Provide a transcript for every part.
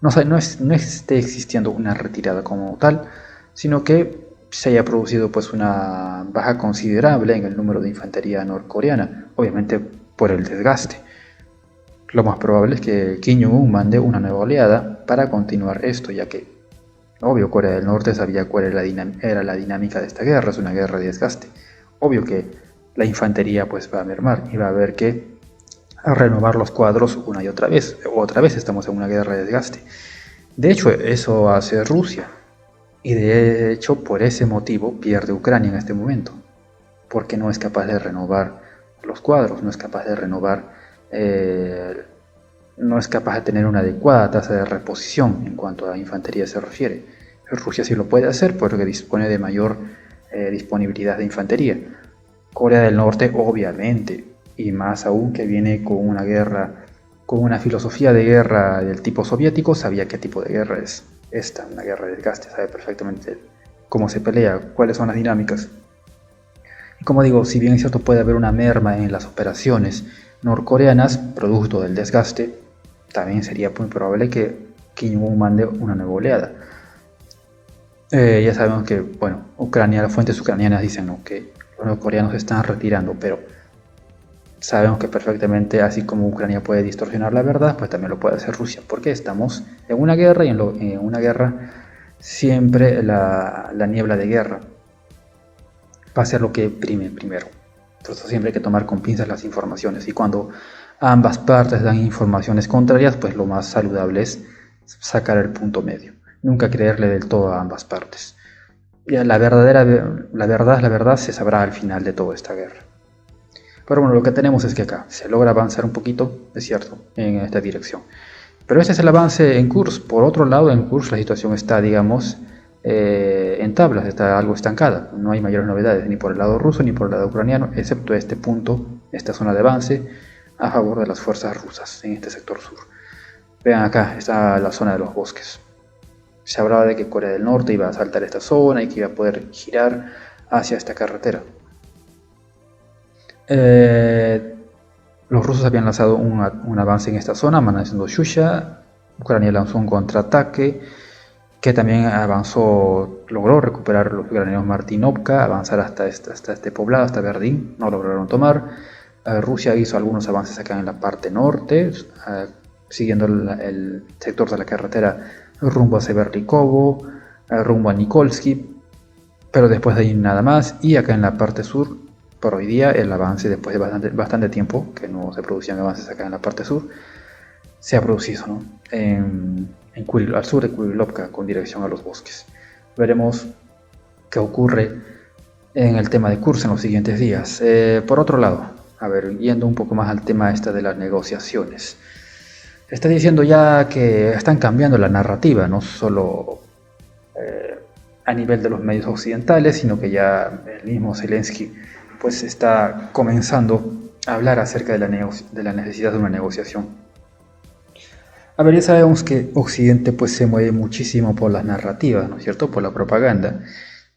no esté existiendo una retirada como tal, sino que se haya producido pues una baja considerable en el número de infantería norcoreana, obviamente por el desgaste. Lo más probable es que Kim Jong-un mande una nueva oleada para continuar esto, ya que, obvio, Corea del Norte sabía cuál era la dinámica de esta guerra, es una guerra de desgaste. Obvio que la infantería pues va a mermar y va a haber que renovar los cuadros una y otra vez. Otra vez estamos en una guerra de desgaste. De hecho, eso hace Rusia. Y de hecho, por ese motivo pierde Ucrania en este momento. Porque no es capaz de renovar los cuadros, no es capaz de renovar, no es capaz de tener una adecuada tasa de reposición en cuanto a infantería se refiere. Rusia sí lo puede hacer porque dispone de mayor disponibilidad de infantería. Corea del Norte, obviamente, y más aún que viene con una guerra, con una filosofía de guerra del tipo soviético, sabía qué tipo de guerra es esta, una guerra de desgaste, sabe perfectamente cómo se pelea, cuáles son las dinámicas. Y como digo, si bien es cierto puede haber una merma en las operaciones norcoreanas, producto del desgaste, también sería muy probable que Kim Jong-un mande una nueva oleada. Ya sabemos que, bueno, Ucrania, las fuentes ucranianas dicen, ¿no?, que los norcoreanos se están retirando, pero sabemos que perfectamente, así como Ucrania puede distorsionar la verdad, pues también lo puede hacer Rusia, porque estamos en una guerra y en una guerra siempre la niebla de guerra va a ser lo que prime primero. Entonces siempre hay que tomar con pinzas las informaciones y cuando ambas partes dan informaciones contrarias, pues lo más saludable es sacar el punto medio. Nunca creerle del todo a ambas partes. Ya la verdad se sabrá al final de toda esta guerra. Pero bueno, lo que tenemos es que acá se logra avanzar un poquito, es cierto, en esta dirección. Pero este es el avance en Kursk. Por otro lado, en Kursk la situación está, digamos, en tablas, está algo estancada. No hay mayores novedades ni por el lado ruso ni por el lado ucraniano, excepto este punto, esta zona de avance a favor de las fuerzas rusas en este sector sur. Vean acá, está la zona de los bosques. Se hablaba de que Corea del Norte iba a saltar esta zona y que iba a poder girar hacia esta carretera. Los rusos habían lanzado un avance en esta zona, amaneciendo Shusha. Ucrania lanzó un contraataque que también avanzó, logró recuperar los ucranianos Martinovka, avanzar hasta este poblado, hasta Verdín, no lograron tomar. Rusia hizo algunos avances acá en la parte norte, siguiendo el sector de la carretera rumbo a Severrikovo, rumbo a Nikolsky, pero después de ahí nada más. Y acá en la parte sur, por hoy día, el avance, después de bastante tiempo que no se producían avances acá en la parte sur, se ha producido, ¿no?, al sur de Kurilovka, con dirección a los bosques. Veremos qué ocurre en el tema de Kursk en los siguientes días. Por otro lado, a ver, yendo un poco más al tema de las negociaciones. Está diciendo ya que están cambiando la narrativa, no solo a nivel de los medios occidentales, sino que ya el mismo Zelensky pues está comenzando a hablar acerca de la necesidad de una negociación. A ver, ya sabemos que Occidente pues se mueve muchísimo por las narrativas, ¿no es cierto?, por la propaganda.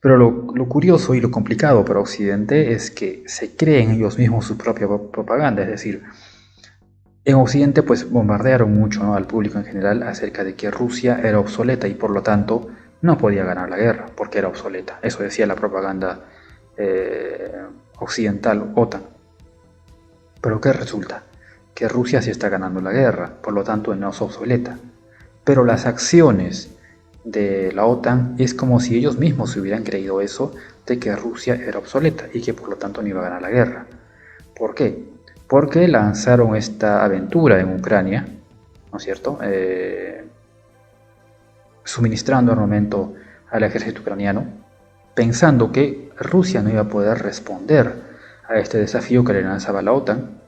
Pero lo curioso y lo complicado para Occidente es que se creen ellos mismos su propia propaganda, es decir, en Occidente pues bombardearon mucho, ¿no?, al público en general acerca de que Rusia era obsoleta y por lo tanto no podía ganar la guerra porque era obsoleta. Eso decía la propaganda occidental, OTAN. Pero ¿qué resulta? Que Rusia sí está ganando la guerra, por lo tanto no es obsoleta. Pero las acciones de la OTAN es como si ellos mismos se hubieran creído eso, de que Rusia era obsoleta y que por lo tanto no iba a ganar la guerra. ¿Por qué? Porque lanzaron esta aventura en Ucrania, ¿no es cierto?, suministrando armamento al ejército ucraniano, pensando que Rusia no iba a poder responder a este desafío que le lanzaba la OTAN,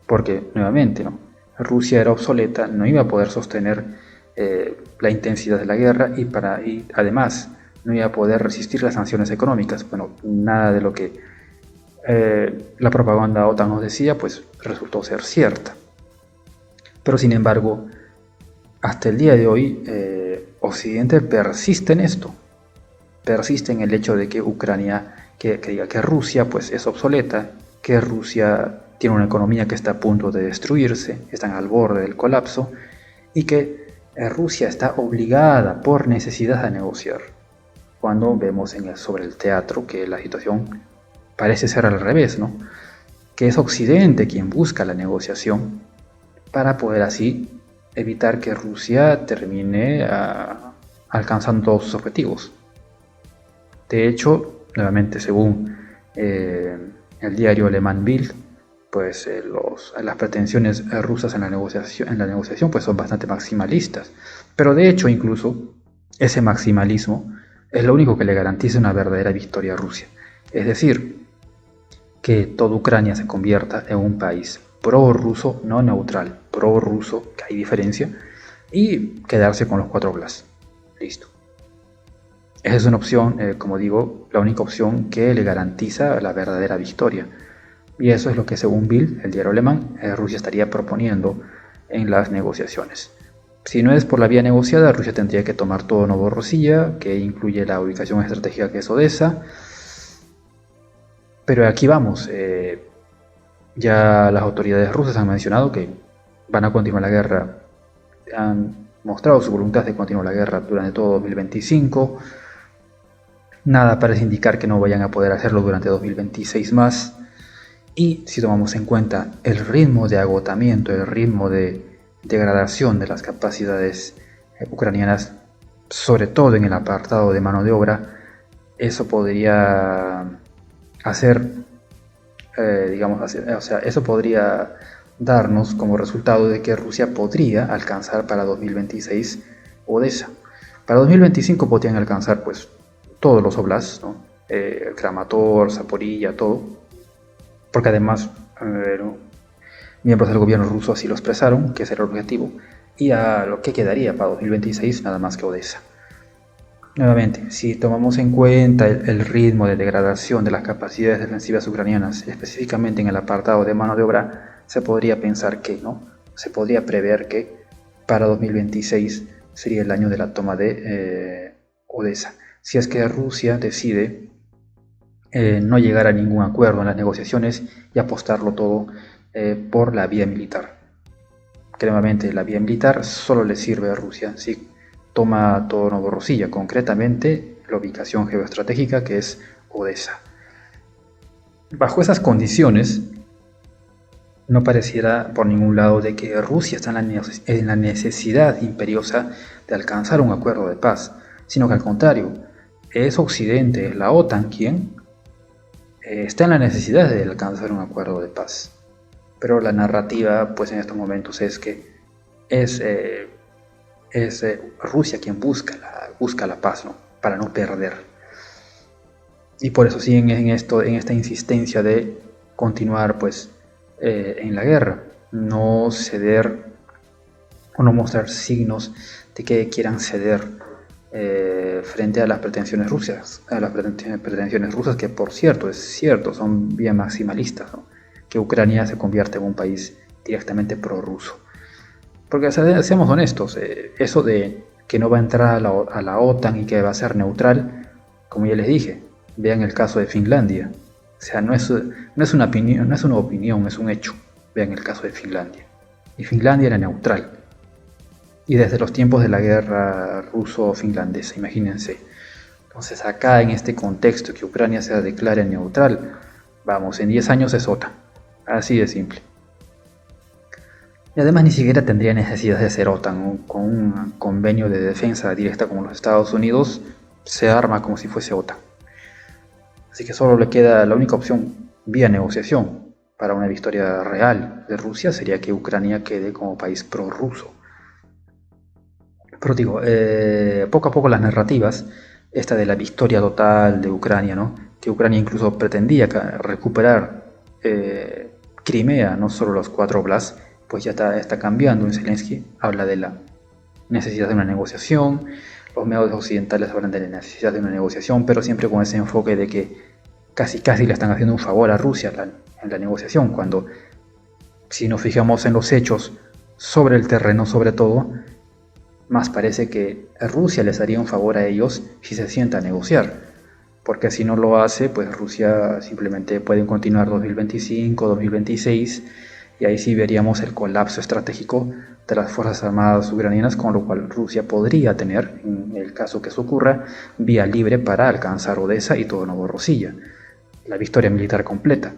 porque nuevamente, ¿no?, Rusia era obsoleta, no iba a poder sostener la intensidad de la guerra y además no iba a poder resistir las sanciones económicas. Bueno, nada de lo que la propaganda OTAN nos decía pues resultó ser cierta. Pero sin embargo, hasta el día de hoy Occidente persiste en esto, persiste en el hecho de que Ucrania, que diga que Rusia pues es obsoleta, que Rusia tiene una economía que está a punto de destruirse, están al borde del colapso y que Rusia está obligada por necesidad a negociar, cuando vemos sobre el teatro que la situación parece ser al revés, ¿no? Que es Occidente quien busca la negociación para poder así evitar que Rusia termine alcanzando todos sus objetivos. De hecho, nuevamente según el diario alemán Bild, pues las pretensiones rusas en la negociación pues son bastante maximalistas, pero de hecho incluso ese maximalismo es lo único que le garantiza una verdadera victoria a Rusia, es decir, que toda Ucrania se convierta en un país prorruso, no neutral, prorruso, que hay diferencia, y quedarse con los 4 Blas. Listo. Esa es una opción, como digo, la única opción que le garantiza la verdadera victoria. Y eso es lo que, según Bild, el diario alemán, Rusia estaría proponiendo en las negociaciones. Si no es por la vía negociada, Rusia tendría que tomar todo Novorossiya, que incluye la ubicación estratégica que es Odessa. Pero aquí vamos, ya las autoridades rusas han mencionado que van a continuar la guerra, han mostrado su voluntad de continuar la guerra durante todo 2025. Nada parece indicar que no vayan a poder hacerlo durante 2026 más. Y si tomamos en cuenta el ritmo de agotamiento, el ritmo de degradación de las capacidades ucranianas, sobre todo en el apartado de mano de obra, eso podría hacer, eso podría darnos como resultado de que Rusia podría alcanzar para 2026 Odessa. Para 2025 podrían alcanzar pues todos los oblasts, ¿no? Kramatorsk, Zaporilla, todo. Porque además miembros del gobierno ruso así lo expresaron, que ese era el objetivo, y a lo que quedaría para 2026 nada más que Odessa. Nuevamente, si tomamos en cuenta el ritmo de degradación de las capacidades defensivas ucranianas, específicamente en el apartado de mano de obra, se podría pensar que, ¿no? Se podría prever que para 2026 sería el año de la toma de Odessa. Si es que Rusia decide no llegar a ningún acuerdo en las negociaciones y apostarlo todo por la vía militar. Que nuevamente la vía militar solo le sirve a Rusia si toma todo Novorossiya, concretamente la ubicación geoestratégica que es Odessa. Bajo esas condiciones, no pareciera por ningún lado de que Rusia está en la necesidad imperiosa de alcanzar un acuerdo de paz, sino que al contrario, es Occidente, es la OTAN quien está en la necesidad de alcanzar un acuerdo de paz. Pero la narrativa pues en estos momentos es que es Rusia quien busca la paz, ¿no? Para no perder. Y por eso siguen en esta insistencia de continuar pues en la guerra, no ceder o no mostrar signos de que quieran ceder frente a las pretensiones rusas, que por cierto, es cierto, son bien maximalistas, ¿no? Que Ucrania se convierta en un país directamente prorruso. Porque seamos honestos, eso de que no va a entrar a la OTAN y que va a ser neutral, como ya les dije, vean el caso de Finlandia. O sea, no es una opinión, es un hecho. Vean el caso de Finlandia. Y Finlandia era neutral. Y desde los tiempos de la guerra ruso-finlandesa, imagínense. Entonces acá en este contexto que Ucrania se declare neutral, vamos, en 10 años es OTAN. Así de simple. Y además ni siquiera tendría necesidad de ser OTAN. Con un convenio de defensa directa como los Estados Unidos, se arma como si fuese OTAN. Así que solo le queda la única opción vía negociación para una victoria real de Rusia, sería que Ucrania quede como país prorruso. Pero digo, poco a poco las narrativas, esta de la victoria total de Ucrania, ¿no? Que Ucrania incluso pretendía recuperar Crimea, no solo los 4 oblasts, pues ya está cambiando. En Zelensky habla de la necesidad de una negociación, los medios occidentales hablan de la necesidad de una negociación, pero siempre con ese enfoque de que casi le están haciendo un favor a Rusia en la negociación, cuando si nos fijamos en los hechos sobre el terreno sobre todo, más parece que Rusia les haría un favor a ellos si se sienta a negociar, porque si no lo hace, pues Rusia simplemente puede continuar 2025, 2026 y ahí sí veríamos el colapso estratégico de las Fuerzas Armadas ucranianas, con lo cual Rusia podría tener, en el caso que eso ocurra, vía libre para alcanzar Odessa y todo Novorossiya, la victoria militar completa.